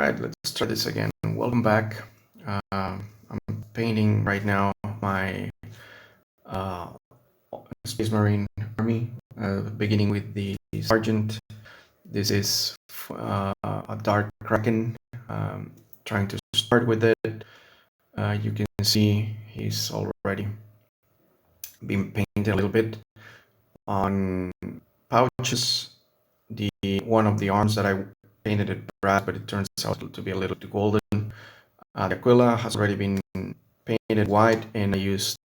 right, let's try this again. Welcome back. I'm painting right now my uh, Space Marine army, beginning with the Sergeant. This is a Dark Kraken. Trying to start with it. You can see he's already been painted a little bit on pouches. The one of the arms that I painted it brass, but it turns out to be a little too golden. The Aquila has already been painted white, and I used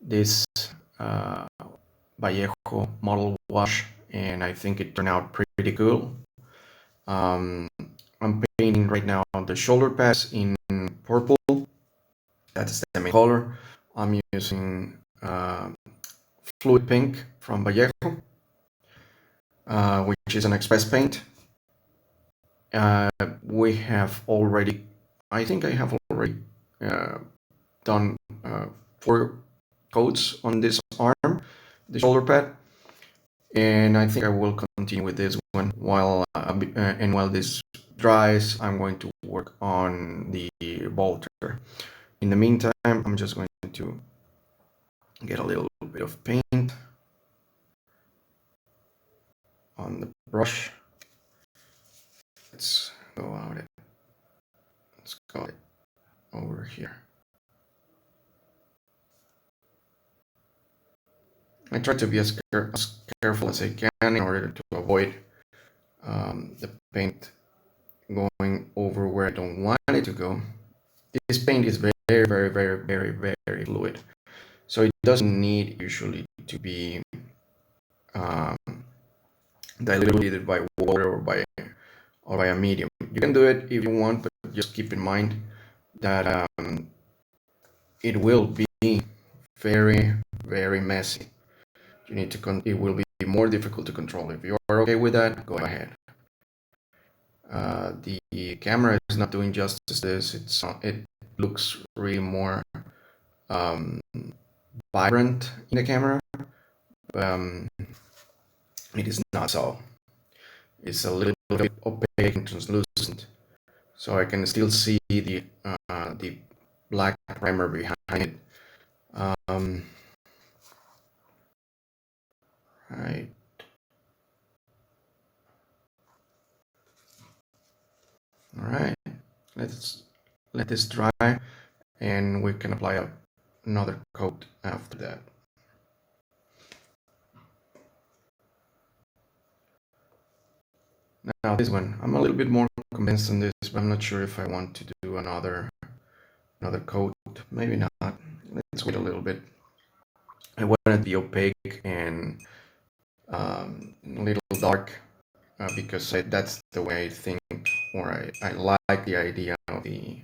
this uh, Vallejo model wash, and I think it turned out pretty cool. I'm painting right now the shoulder pads in purple. That's the main color. I'm using fluid pink from Vallejo, which is an express paint. We have already, I think I have already done 4 coats on this arm, the shoulder pad, and I think I will continue with this one while this dries. I'm going to work on the bolter. In the meantime, I'm just going to get a little bit of paint on the brush. Let's go out it. Let's go over here. I try to be as careful as I can in order to avoid the paint going over where I don't want it to go. This paint is very fluid, so it doesn't need usually to be um, diluted by water or by a medium. You can do it if you want, but just keep in mind that it will be very messy. You need to it will be more difficult to control. If you are okay with that, go ahead. The camera is not doing justice to this. It looks really more vibrant in the camera. It is not so. It's a little bit opaque and translucent, so I can still see the black primer behind it. Right. All right. Let's let this dry, and we can apply another coat after that. Now this one, I'm a little bit more convinced on this, but I'm not sure if I want to do another coat. Maybe not. Let's wait a little bit. I want it to be opaque and a little dark because that's the way I think, or I like the idea of the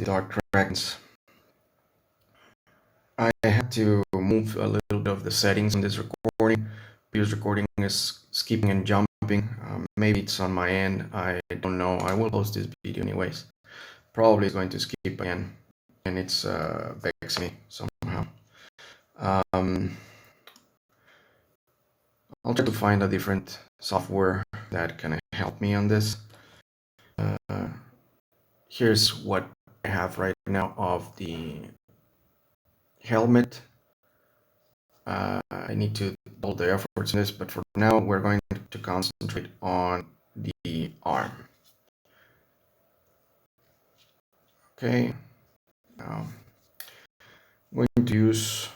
Dark Krakens. I had to move a little bit of the settings on this recording. Previous recording is skipping and jumping. Maybe it's on my end. I don't know. I will post this video anyways. Probably it's going to skip again, and it's vexing me somehow. I'll try to find a different software that can help me on this. Here's what I have right now of the helmet. I need to double the efforts in this, but for now we're going to concentrate on the arm. Okay, now I'm going to use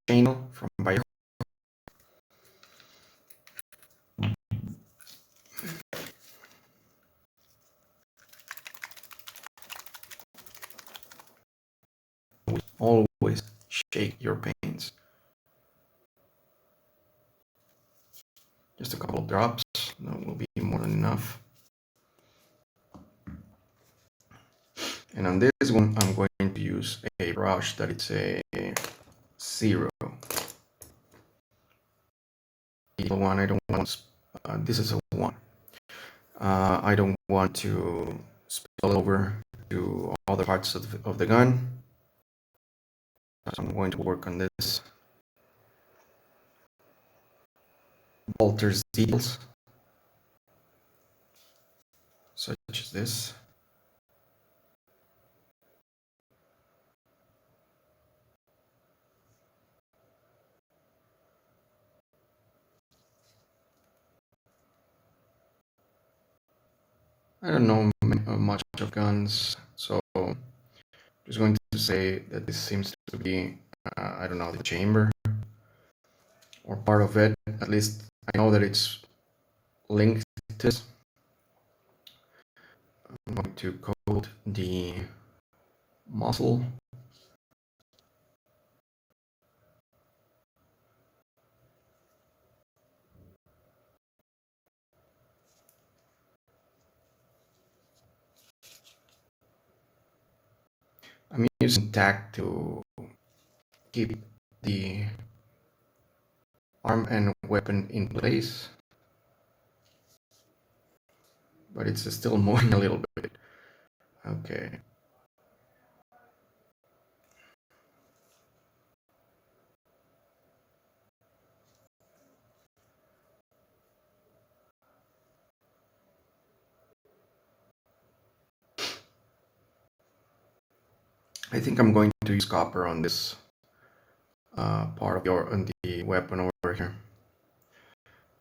channel from Bio. Always shake your paints. Just a couple of drops, that will be more than enough. And on this one, I'm going to use a brush that it's a 0. The one I don't want. This is a 1. I don't want to spill over to other parts of the gun. So I'm going to work on this. alters details, such as this. I don't know much of guns, so I'm just going to say that this seems to be, I don't know, the chamber or part of it. At least I know that it's linked to this. I'm going to code the muzzle. I'm using tag to keep the arm and weapon in place, but it's still moving a little bit. Okay. I think I'm going to use copper on this part of on the weapon over here.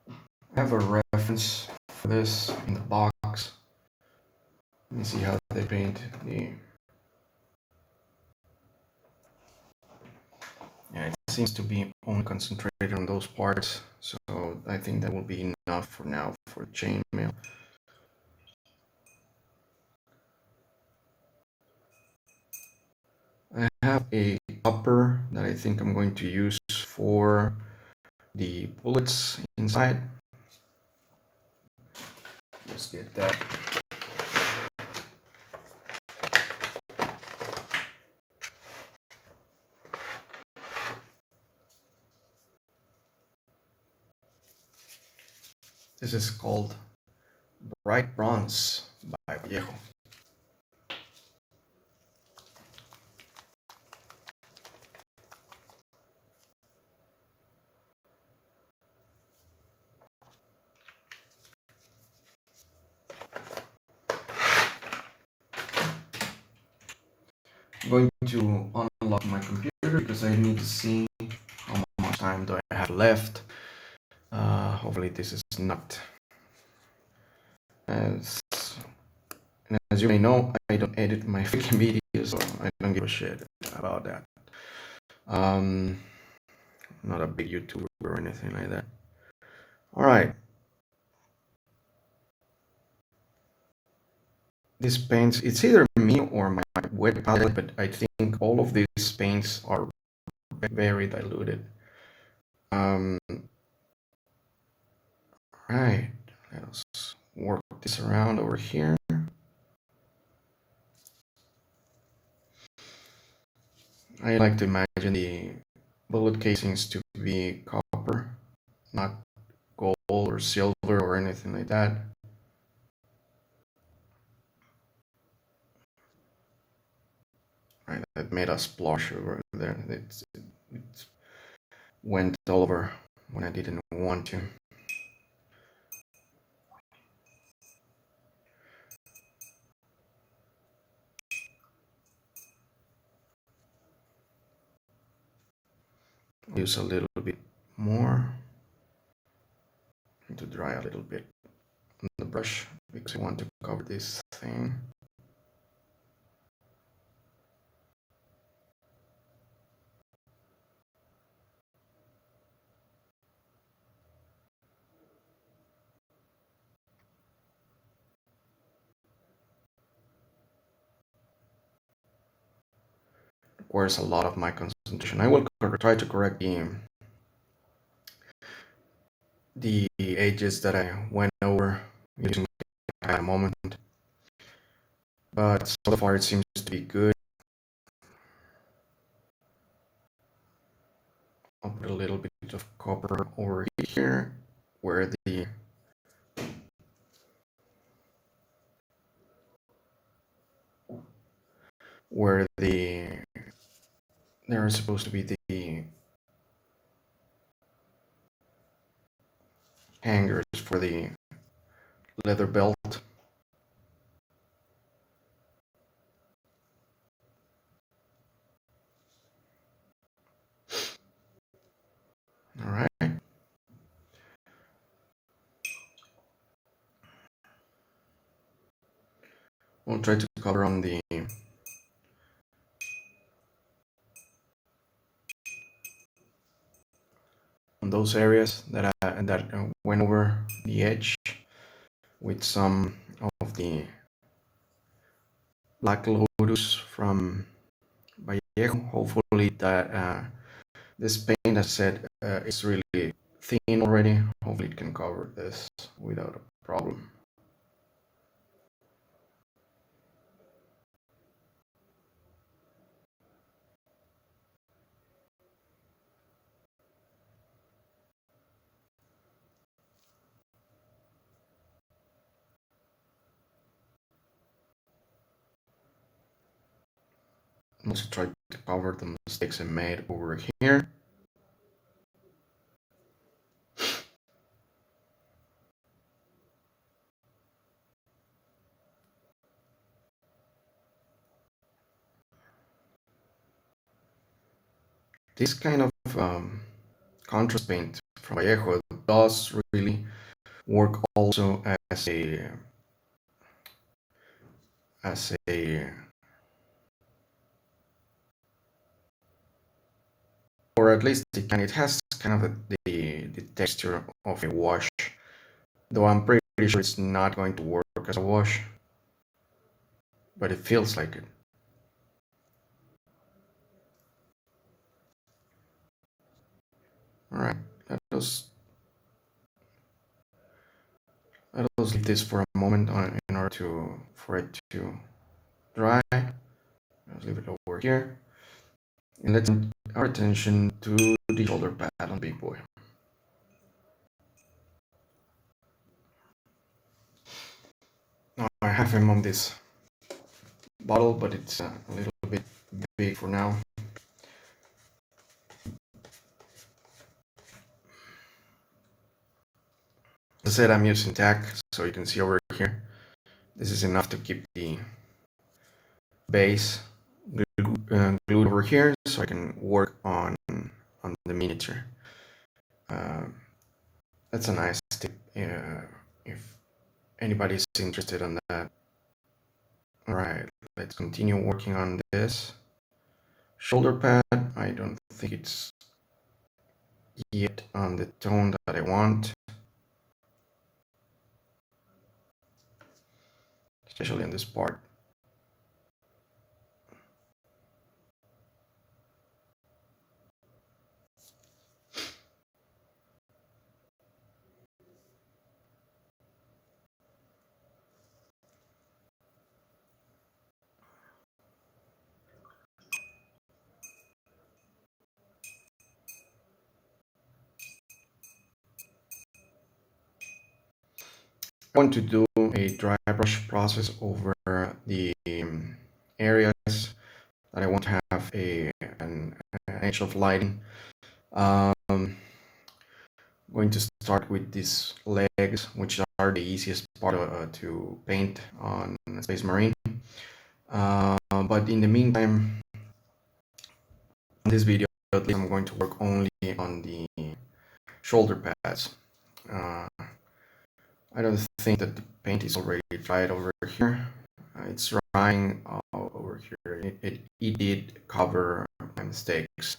I have a reference for this in the box. Let me see how they paint the. Yeah, it seems to be only concentrated on those parts, so I think that will be enough for now for chainmail. I have a copper that I think I'm going to use for the bullets inside. Let's get that. This is called Bright Bronze by Viejo. I'm going to unlock my computer because I need to see how much time do I have left. Hopefully this is not as you may know, I don't edit my freaking videos, so I don't give a shit about that. Not a big YouTuber or anything like that. All right. This paints, it's either me or my wet palette, but I think all of these paints are very diluted. Right, let us work this around over here. I like to imagine the bullet casings to be copper, not gold or silver or anything like that. Right, that made a splash over there. It went all over when I didn't want to. Use a little bit more to dry a little bit on the brush because I want to cover this thing. Requires a lot of my concentration. I will try to correct the edges that I went over using at a moment, but so far it seems to be good. I'll put a little bit of copper over here where there is supposed to be hangers for the leather belt. All right. We'll try to cover on those areas that went over the edge with some of the Black Lotus from Vallejo. Hopefully that this paint, as I said, is really thin already. Hopefully it can cover this without a problem. Also try to cover the mistakes I made over here. This kind of contrast paint from Vallejo does really work also as a or at least it has kind of the texture of a wash, though I'm pretty sure it's not going to work as a wash, but it feels like it. All right, let us leave this for a moment in order for it to dry. Let's leave it over here, and let's turn our attention to the shoulder pad on Big Boy. Now I have him on this bottle, but it's a little bit big for now. As I said, I'm using tack, so you can see over here. This is enough to keep the base glued over here, so I can work on the miniature. That's a nice tip if anybody's interested in that. All right, let's continue working on this shoulder pad. I don't think it's yet on the tone that I want, especially in this part. I want to do a dry brush process over the areas that I want to have an edge of lighting. Going to start with these legs, which are the easiest part to paint on Space Marine. But in the meantime, in this video, at least I'm going to work only on the shoulder pads. I don't think that the paint is already dried over here. It's drying over here. It did cover my mistakes.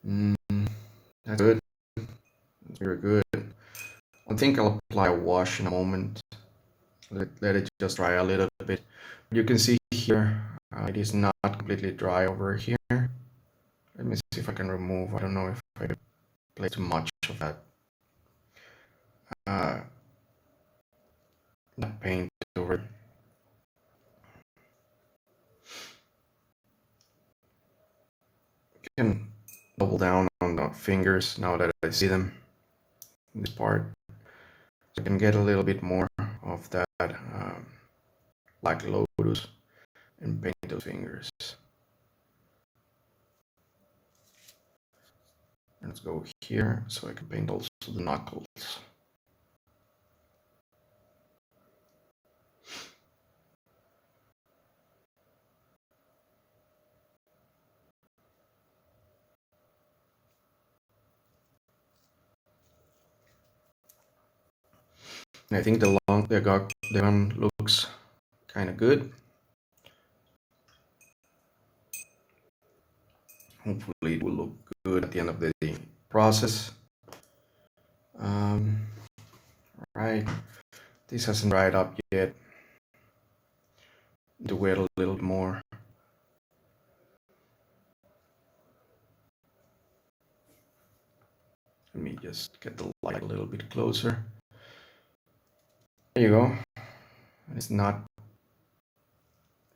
That's good. That's very good. I think I'll apply a wash in a moment. Let it just dry a little bit. You can see here, it is not completely dry over here. Let me see if I can remove. I don't know if I play too much of that. That paint over. I can double down on the fingers now that I see them in this part. So I can get a little bit more of that Black Lotus and paint those fingers. Let's go here so I can paint also the knuckles. And I think the gun looks kind of good. Hopefully it will look good at the end of the process. Um, right, this hasn't dried up yet. To wait a little more. Let me just get the light a little bit closer. There you go. It's not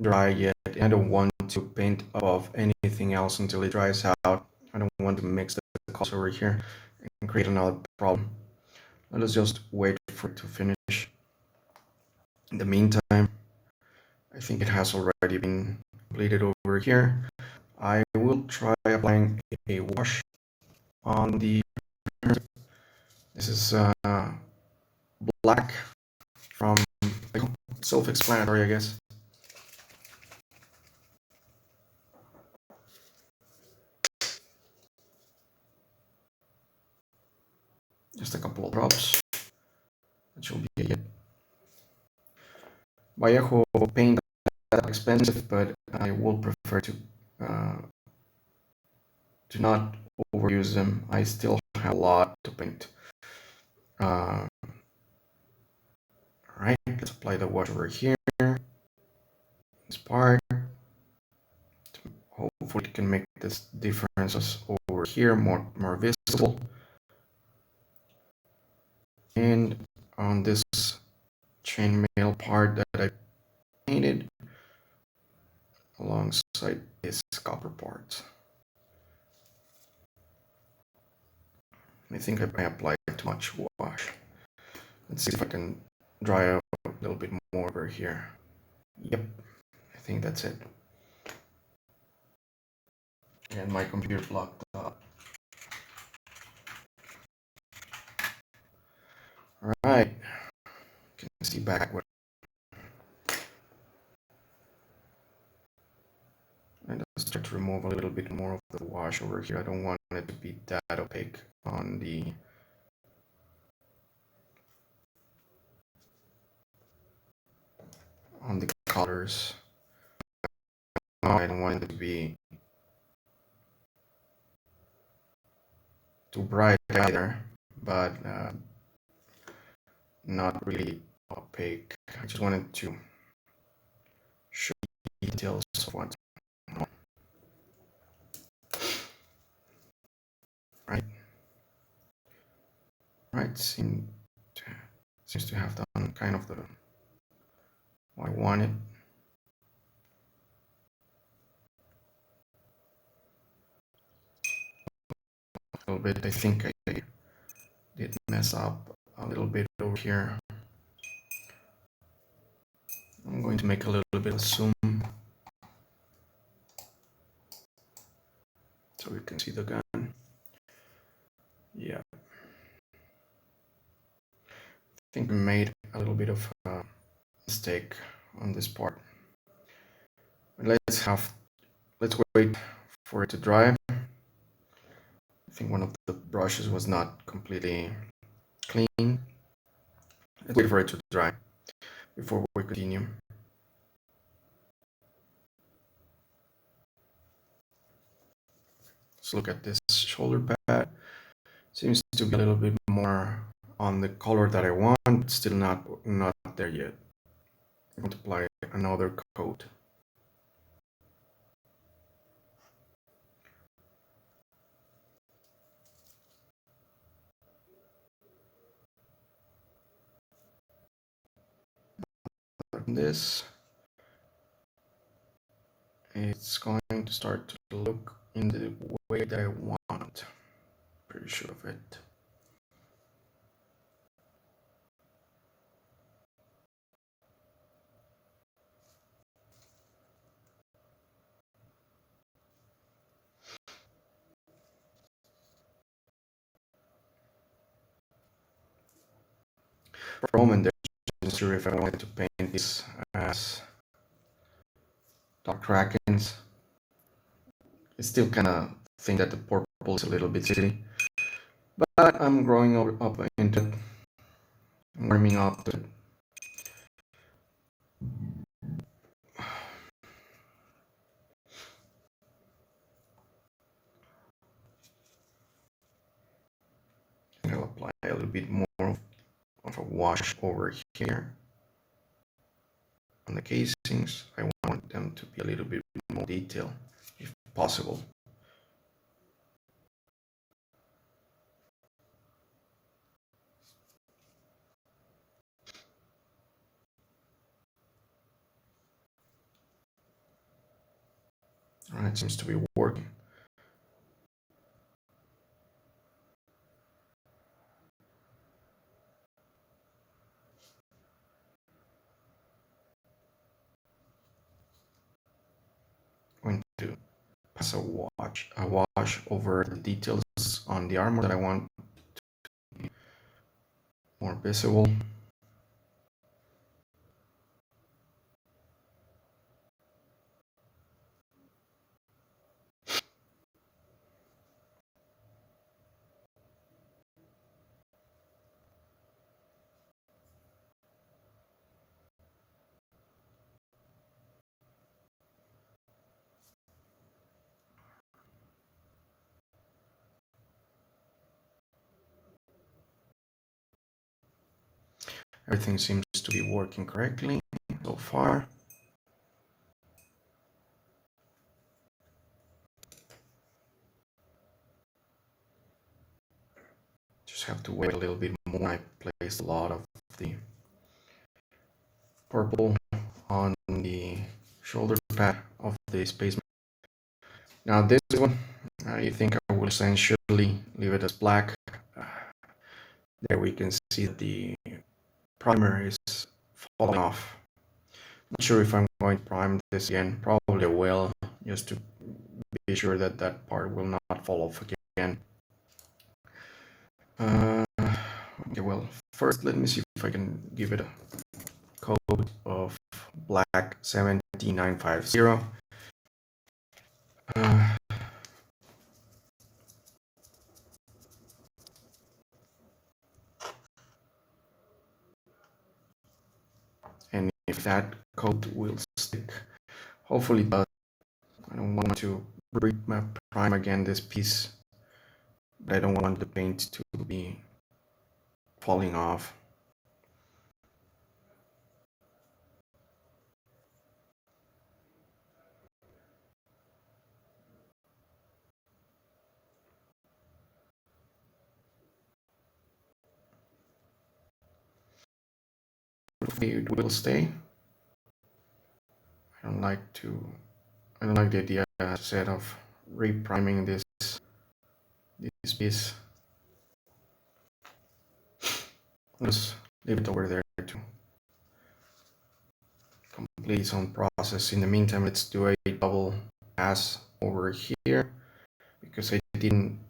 dry yet. I don't want to paint above anything else until it dries out. I don't want to mix the colors over here and create another problem. Let us just wait for it to finish. In the meantime, I think it has already been completed over here. I will try applying a wash on the. This is black from self-explanatory, I guess. Just a couple of drops. That should be it. Vallejo paint that expensive, but I will prefer to not overuse them. I still have a lot to paint. All right, let's apply the wash over here. This part. Hopefully, it can make this differences over here more visible. And on this chainmail part that I painted alongside this copper part. I think I applied too much wash. Let's see if I can dry out a little bit more over here. Yep, I think that's it. And my computer locked up. All right, you can see back what. I just start to remove a little bit more of the wash over here. I don't want it to be that opaque on the colors. I don't want it to be too bright either, but not really opaque. I just wanted to show details of what's on. Right, seems to have done kind of the what I wanted. A little bit, I think I did mess up a little bit over here. I'm going to make a little bit of zoom so we can see the gun. Yeah, I think we made a little bit of a mistake on this part. Let's wait for it to dry. I think one of the brushes was not completely clean. Let's wait for it to dry before we continue. Let's look at this shoulder pad. Seems to be a little bit more on the color that I want, still not there yet. I'm going to apply another coat. This, it's going to start to look in the way that I want. Pretty sure of it. For a moment there, I'm not sure if I wanted to paint this as Dark Krakens. I still kind of think that the purple is a little bit silly, but I'm growing up into it. warming up to it. I'll apply a little bit more of a wash over here on the casings. I want them to be a little bit more detailed if possible. All right, seems to be working. Going to pass a wash over the details on the armor that I want to be more visible. Everything seems to be working correctly so far. Just have to wait a little bit more. I placed a lot of the purple on the shoulder pad of the Space Marine. Now this one, I think I will essentially leave it as black. There we can see that the primer is falling off. Not sure if I'm going to prime this again. Probably I will, just to be sure that that part will not fall off again. Okay, well, first let me see if I can give it a code of black 17950. And if that code will stick, hopefully it does. I don't want to prime again this piece, but I don't want the paint to be falling off. Hopefully it will stay. I don't like the idea, as I said, of repriming this piece. Let's leave it over there to complete its own process. In the meantime, let's do a double pass over here, because I didn't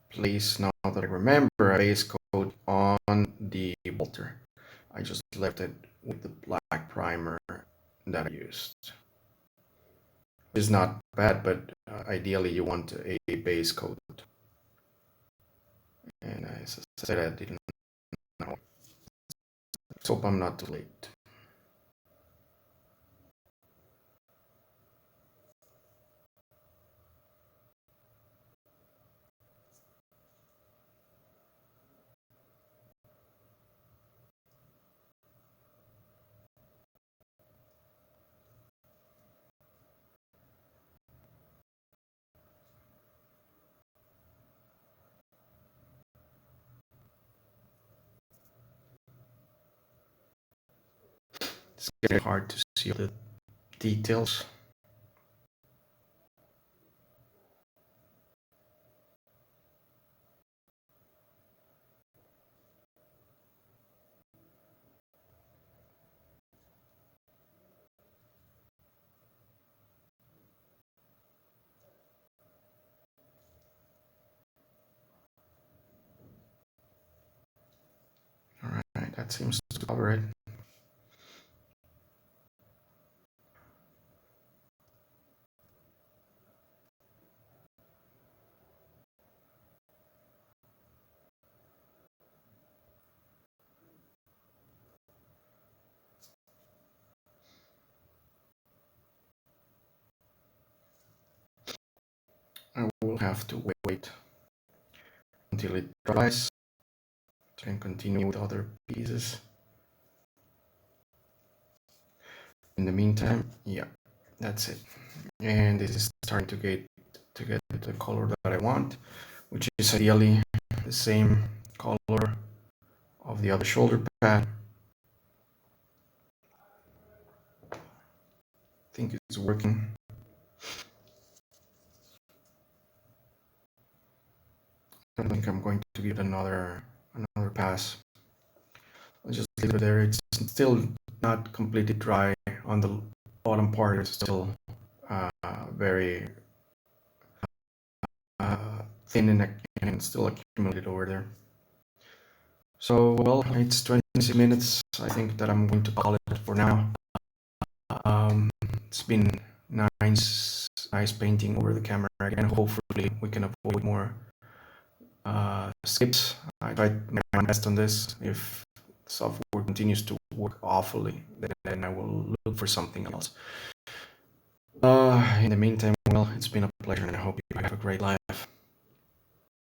place, now that I remember, a base coat on the bolter. I just left it with the black primer that I used. It's not bad, but ideally you want a base coat. And as I said, I didn't know. Let's hope I'm not too late. It's getting hard to see the details. All right, that seems to cover it. have to wait until it dries and continue with other pieces. In the meantime, yeah, that's it. And this is starting to get the color that I want, which is ideally the same color of the other shoulder pad. I think it's working. I think I'm going to give it another pass. I'll just leave it there. It's still not completely dry on the bottom part. It's still very thin and still accumulated over there. So, well, it's 26 minutes. I think that I'm going to call it for now. It's been nice painting over the camera again. Hopefully we can avoid more skips. I tried my best on this. If software continues to work awfully, then I will look for something else. In the meantime, well, it's been a pleasure and I hope you have a great life.